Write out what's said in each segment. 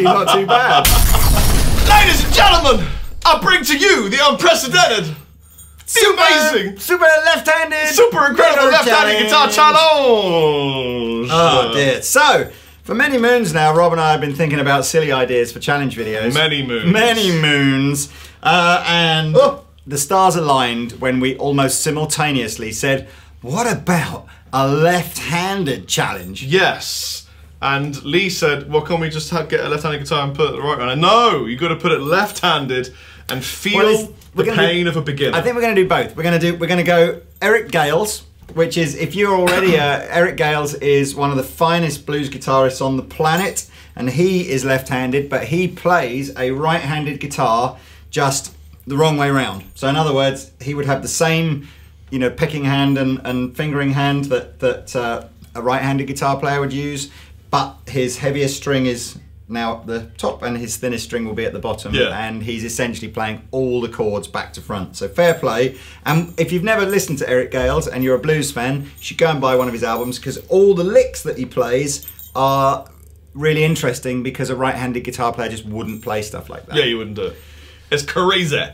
not too bad. Ladies and gentlemen, I bring to you the unprecedented, amazing, super left-handed, super incredible left-handed guitar challenge. Oh dear. So, for many moons now, Rob and I have been thinking about silly ideas for challenge videos. Many moons. Many moons. And the stars aligned when we almost simultaneously said, what about a left-handed challenge? Yes. And Lee said, well, can't we just get a left-handed guitar and put it the right one? No, you've got to put it left-handed and feel the pain of a beginner. I think we're going to do both. We're going to go Eric Gales, which is, if you're already Eric Gales is one of the finest blues guitarists on the planet, and he is left-handed, but he plays a right-handed guitar just the wrong way around. So in other words, he would have the same, you know, picking hand and fingering hand that a right-handed guitar player would use, but his heaviest string is now at the top and his thinnest string will be at the bottom, and he's essentially playing all the chords back to front. So fair play. And if you've never listened to Eric Gales and you're a blues fan, you should go and buy one of his albums, because all the licks that he plays are really interesting, because a right-handed guitar player just wouldn't play stuff like that. Yeah, you wouldn't do it. It's crazy.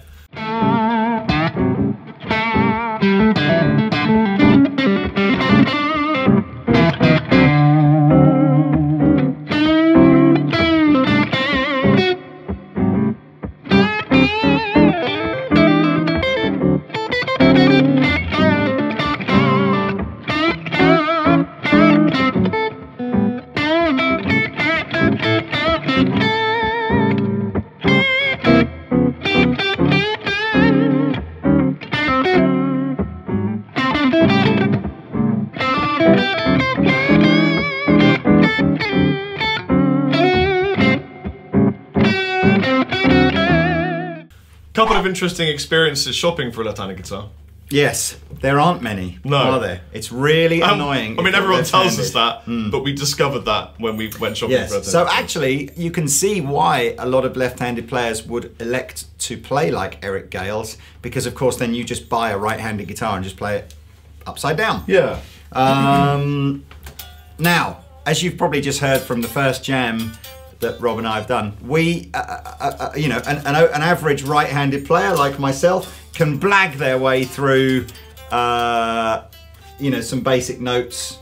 Couple of interesting experiences shopping for a left-handed guitar. Yes, there aren't many, are there? It's really annoying. I mean, everyone tells us that, but we discovered that when we went shopping for left-handed. So actually, you can see why a lot of left-handed players would elect to play like Eric Gales, because of course then you just buy a right-handed guitar and just play it upside down. Yeah. Now, as you've probably just heard from the first jam that Rob and I have done, we, you know, an average right-handed player like myself can blag their way through, you know, some basic notes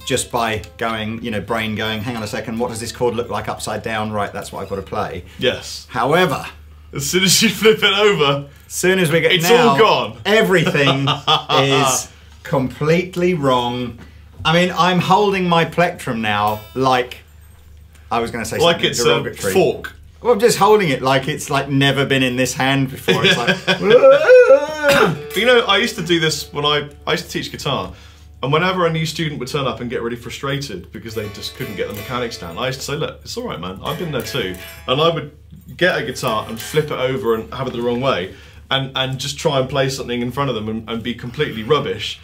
just by going, you know, brain going, hang on a second, what does this chord look like upside down? Right, that's what I've got to play. Yes. However, as soon as you flip it over, as soon as we get it's all gone. Everything is completely wrong. I mean, I'm holding my plectrum now like, I was going to say something like it's derogatory. A fork. Well, I'm just holding it like it's like never been in this hand before. It's like, you know, I used to do this when I used to teach guitar, and whenever a new student would turn up and get really frustrated because they just couldn't get the mechanics down, I used to say, look, it's all right, man, I've been there too. And I would get a guitar and flip it over and have it the wrong way, and just try and play something in front of them and be completely rubbish.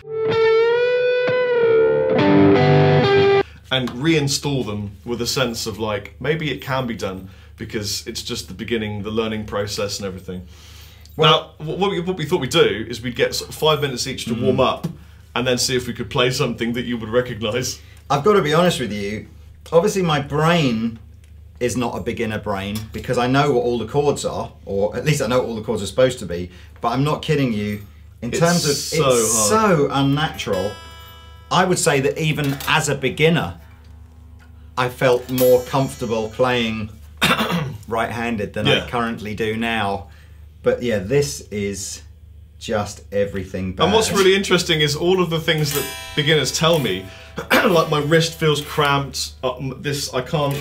And reinstall them with a sense of like, maybe it can be done, because it's just the beginning, the learning process and everything. Well, now, what we thought we'd do is we'd get sort of 5 minutes each to warm up, and then see if we could play something that you would recognise. I've got to be honest with you, obviously my brain is not a beginner brain, because I know what all the chords are, or at least I know what all the chords are supposed to be, but I'm not kidding you, in terms of, it's so unnatural. I would say that even as a beginner, I felt more comfortable playing right-handed than I currently do now. But yeah, this is just everything bad. And what's really interesting is all of the things that beginners tell me, like my wrist feels cramped, I can't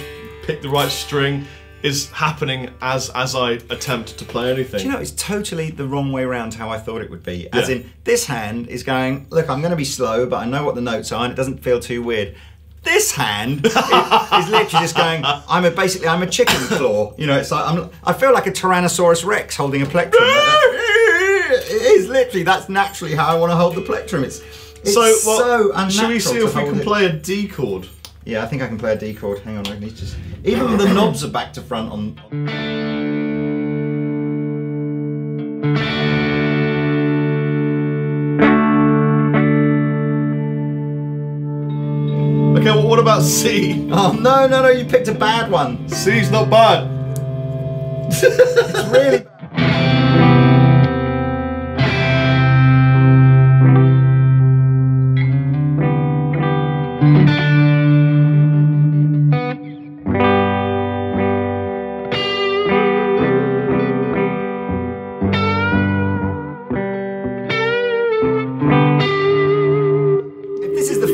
pick the right string, is happening as I attempt to play anything. Do you know, it's totally the wrong way around how I thought it would be. As in, this hand is going, look, I'm going to be slow, but I know what the notes are and it doesn't feel too weird. This hand is literally just going, I'm a chicken claw. You know, it's like, I feel like a Tyrannosaurus Rex holding a plectrum. It is literally, that's naturally how I want to hold the plectrum. It's so unnatural. Should we see if we can play a D chord? Yeah, I think I can play a D chord. Hang on, I need to just... Even the knobs are back to front on... Okay, well, what about C? Oh no, no, no! You picked a bad one. C's not bad. It's really bad.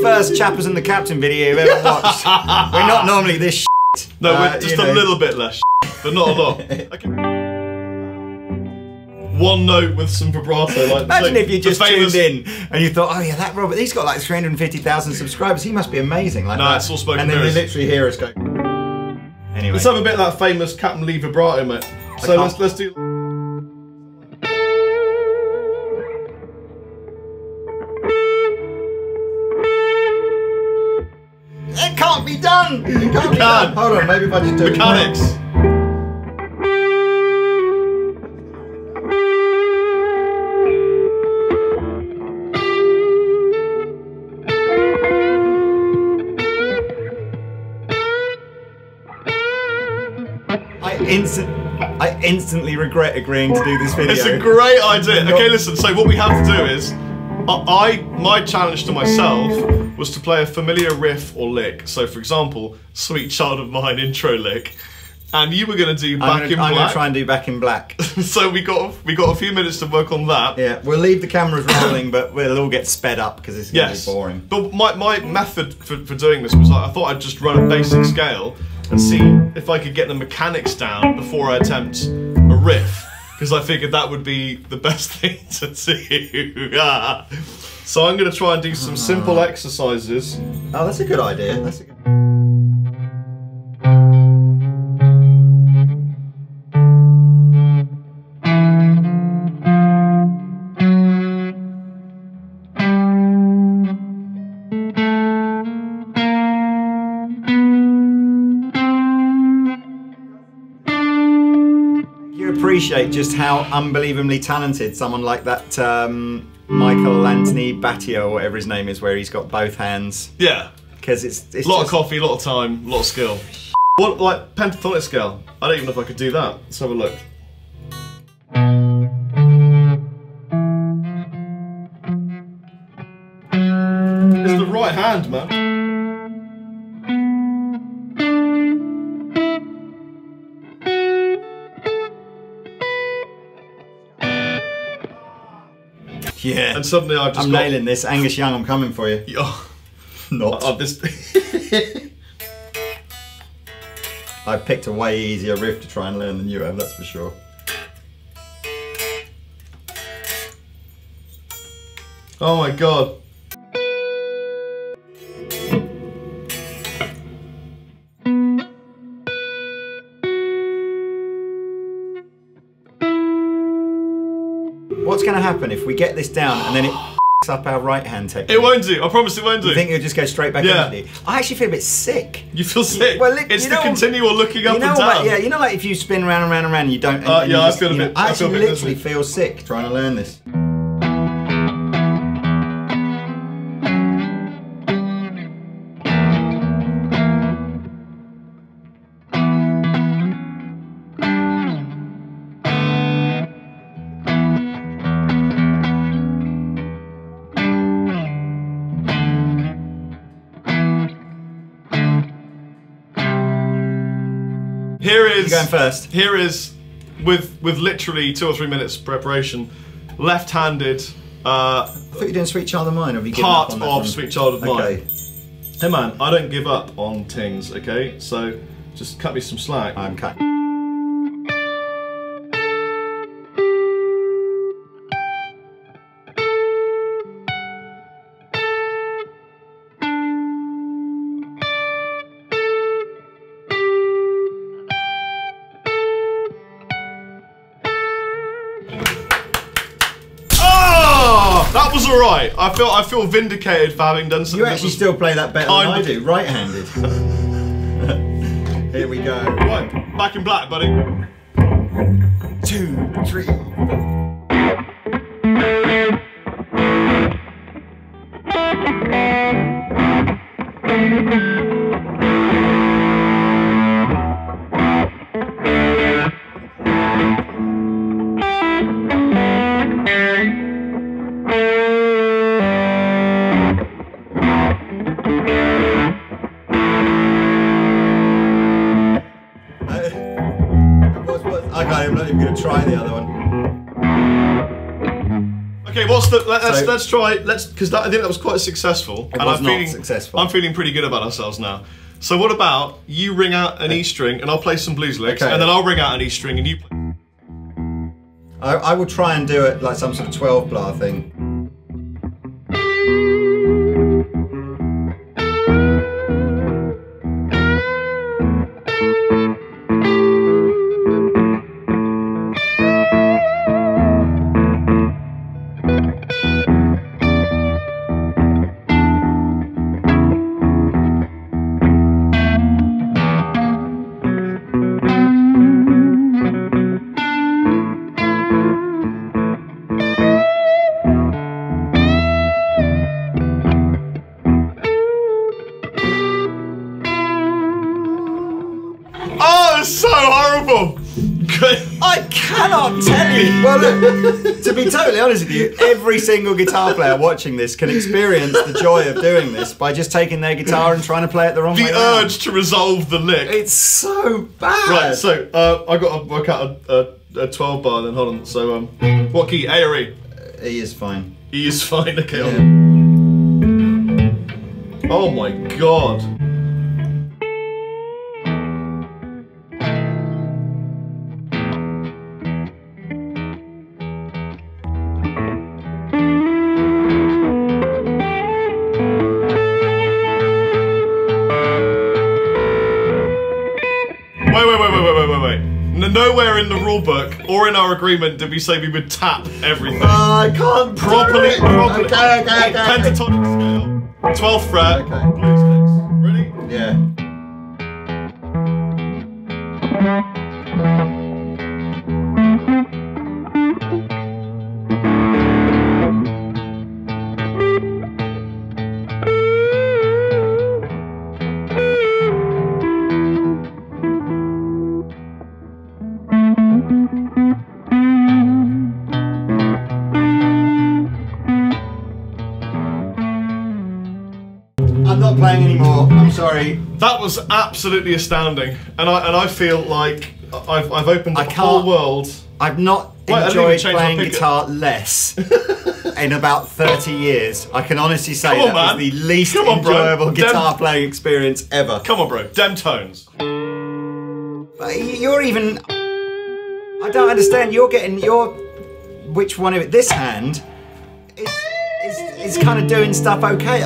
First Chappers and the Captain video you've ever watched. We're not normally this shit. No, we're just a little bit less shit, but not a lot. Okay. One note with some vibrato. Like, imagine if you just tuned in and you thought, oh yeah, that Robert, he's got like 350,000 subscribers. He must be amazing. Like nah, it's all spoken. And then they literally hear us go. Anyway, let's have a bit of that famous Captain Lee vibrato, mate. So let's do. It can't be done! It can't be done! Hold on, maybe if I just do mechanics. I instantly regret agreeing to do this video. It's a great idea. Okay, listen, so what we have to do is my challenge to myself was to play a familiar riff or lick. So, for example, Sweet Child of Mine intro lick, and you were going to do Back in Black. I'm going to try and do Back in Black. So we got a few minutes to work on that. Yeah, we'll leave the cameras rolling, but we'll all get sped up because it's going to be boring. But my method for doing this was like, I thought I'd just run a basic scale and see if I could get the mechanics down before I attempt a riff. Because I figured that would be the best thing to do. So I'm going to try and do some simple exercises. Oh, that's a good idea. That's a good... appreciate just how unbelievably talented someone like that Michael Anthony Batio, or whatever his name is, where he's got both hands. Yeah. Because it's a lot of coffee, a lot of time, a lot of skill. What, like pentatonic scale? I don't even know if I could do that. Let's have a look. It's the right hand, man. Yeah. And suddenly I'm nailing this. Angus Young, I'm coming for you. Oh. Not. I picked a way easier riff to try and learn than you have, that's for sure. Oh my god. What's going to happen if we get this down and then it up our right hand technique? It won't do. I promise it won't do. You think it'll just go straight back into you? I actually feel a bit sick. You feel sick? Well, it's the continual looking up and down. Like, yeah, you know, like if you spin round and round and round, and you don't. Yeah, I feel a bit. I actually literally feel sick trying to learn this. You're going first. Here is, with literally 2 or 3 minutes preparation, left-handed. I thought you were doing Sweet Child of Mine. Have you given part up on that of one? Sweet Child of Mine. Okay. Hey man, I don't give up on things. Okay, so just cut me some slack. I'm cutting. That was alright. I feel vindicated for having done something. You actually still play that better than I do, right-handed. Here we go. Right, Back in Black, buddy. 2, 3. I'm not even going to try the other one. Okay, what's the? Let's try. Because I think that was quite successful. It was not successful. I'm feeling pretty good about ourselves now. So what about you ring out an E string and I'll play some blues licks, and then I'll ring out an E string and you play. I will try and do it like some sort of 12 bar thing. So horrible! I cannot tell you. Well, look, to be totally honest with you, every single guitar player watching this can experience the joy of doing this by just taking their guitar and trying to play it the wrong way. The urge to resolve the lick. It's so bad. Right, so I got to work out a 12 bar then. Hold on. So what key? A or E? E is fine. E is fine. Okay. Yeah. Oh my god. Wait. Nowhere in the rule book or in our agreement did we say we would tap everything. I can't properly. Okay. Pentatonic scale, 12th fret, Okay. blues licks. Ready? Yeah. I'm not playing anymore. I'm sorry. That was absolutely astounding, and I feel like I've opened up a whole world. I've not enjoyed playing guitar less in about 30 years. I can honestly say that was the least enjoyable guitar playing experience ever. Come on, bro. Dem tones. You're even. I don't understand. You're getting your. Which one of it? This hand is kind of doing stuff okay.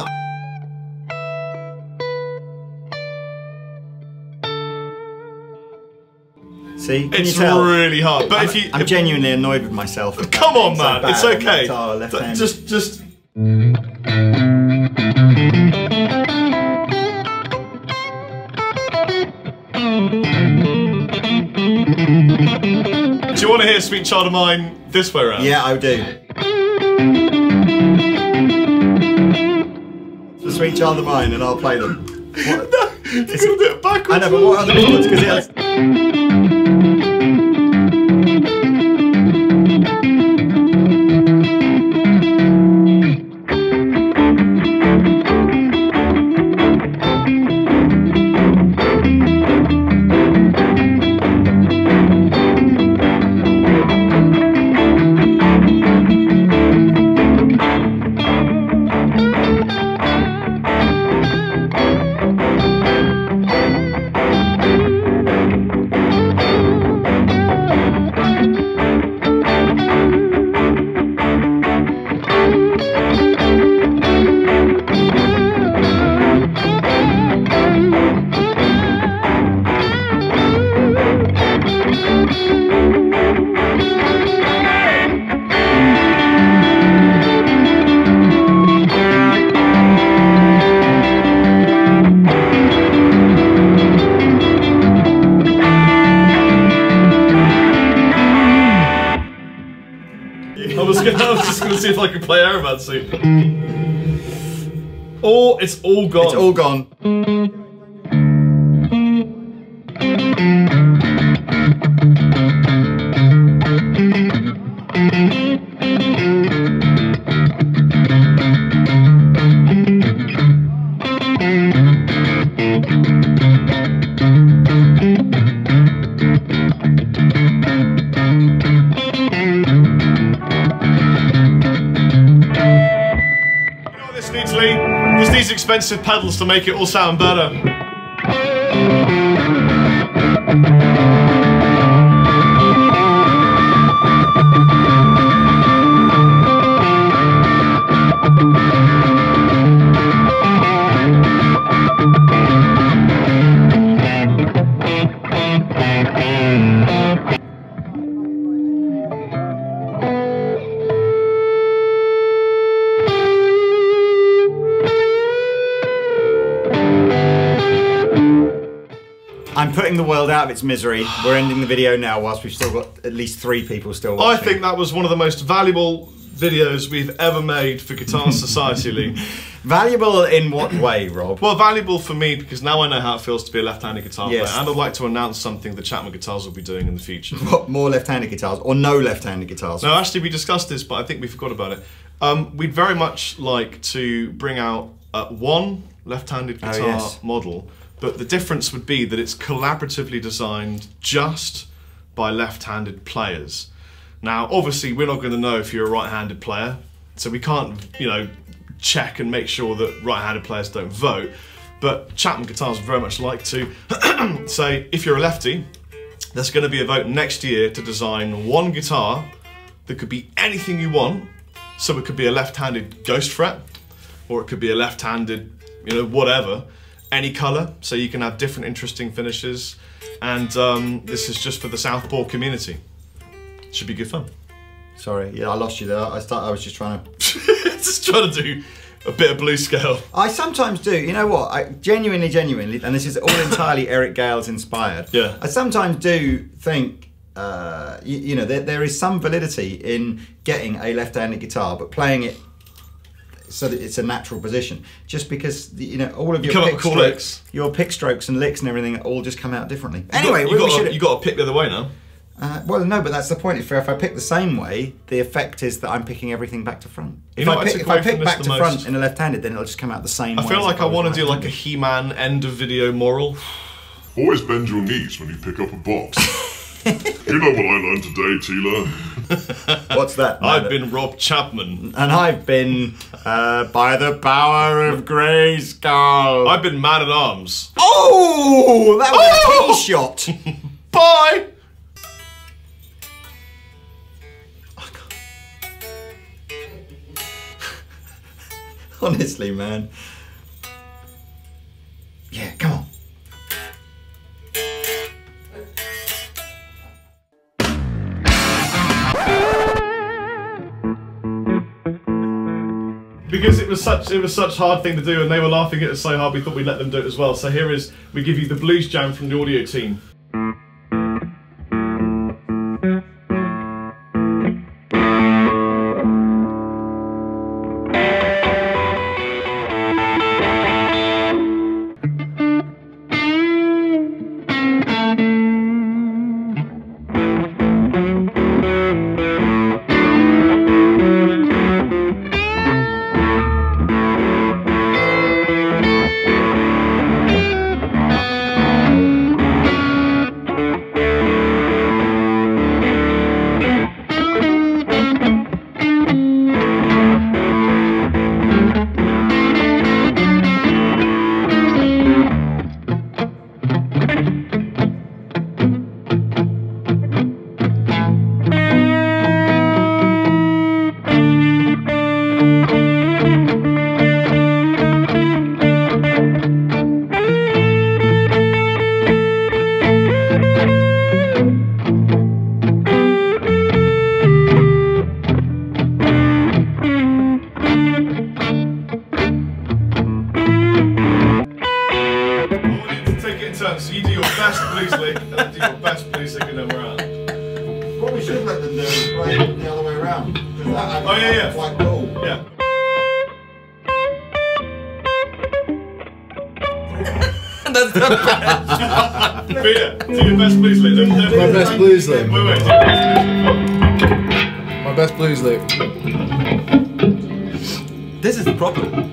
See, can you tell? It's really hard. But I'm genuinely annoyed with myself. Come on, man. It's okay. Guitar, Just. Do you want to hear Sweet Child of Mine this way around? Yeah, I do. The Sweet Child of Mine, and I'll play them. What? No, you're going to do it backwards. I know, but what are the chords? Because it has... I was just going to see if I could play Aerobat soon. Oh, it's all gone. It's all gone. these expensive pedals to make it all sound better. I'm putting the world out of its misery. We're ending the video now whilst we've still got at least 3 people still watching. I think that was one of the most valuable videos we've ever made for Guitar Society League. Valuable in what way, Rob? Well, valuable for me because now I know how it feels to be a left-handed guitar Yes. player, and I'd like to announce something that Chapman Guitars will be doing in the future. What, more left-handed guitars or no left-handed guitars? No, actually we discussed this, but I think we forgot about it. We'd very much like to bring out one left-handed guitar model, but the difference would be that it's collaboratively designed just by left-handed players. Now, obviously, we're not going to know if you're a right-handed player, so we can't, you know, check and make sure that right-handed players don't vote. But Chapman Guitars would very much like to say, if you're a lefty, there's going to be a vote next year to design one guitar that could be anything you want. So it could be a left-handed ghost fret, or it could be a left-handed, you know, whatever, any colour, so you can have different interesting finishes. And this is just for the Southpaw community. Should be good fun. Sorry, yeah, I lost you there. I was just trying to... Just trying to do a bit of blue scale. I sometimes do. You know what? I genuinely, and this is all entirely Eric Gales inspired. Yeah. I sometimes do think, you know, there is some validity in getting a left-handed guitar, but playing it so that it's a natural position. Just because, you know, all of your pick strokes, and licks and everything all just come out differently. Anyway, you got to pick the other way now. Well, no, but that's the point. If I pick the same way, the effect is that I'm picking everything back to front. If I pick back to front in a left-handed, then it'll just come out the same way. I feel like I want to do like a He-Man end of video moral. Always bend your knees when you pick up a box. You know what I learned today, Tila? What's that? I've been Rob Chapman. And I've been, by the power of Grayskull. I've been Man at Arms. Oh! That was a key shot. Bye! Honestly, man. Yeah, come on. Because it was such a hard thing to do, and they were laughing at us so hard we thought we'd let them do it as well. So here is, we give you the blues jam from the audio team. So you do your best blues lick, and then do your best blues lick, and then we're out. What we should let them do is play it the other way around. Oh yeah. Quite cool. Yeah. That's the best. Peter, do your best blues lick. My best blues lick. Wait, My best blues lick. This is the problem.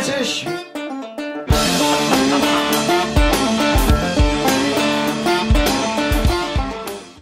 British.